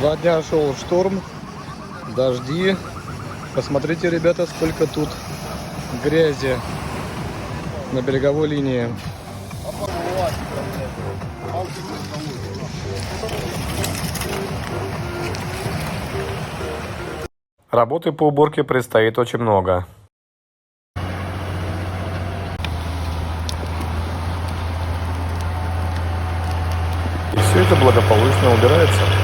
2 дня шел шторм, дожди. Посмотрите, ребята, сколько тут грязи на береговой линии. Работы по уборке предстоит очень много. И все это благополучно убирается.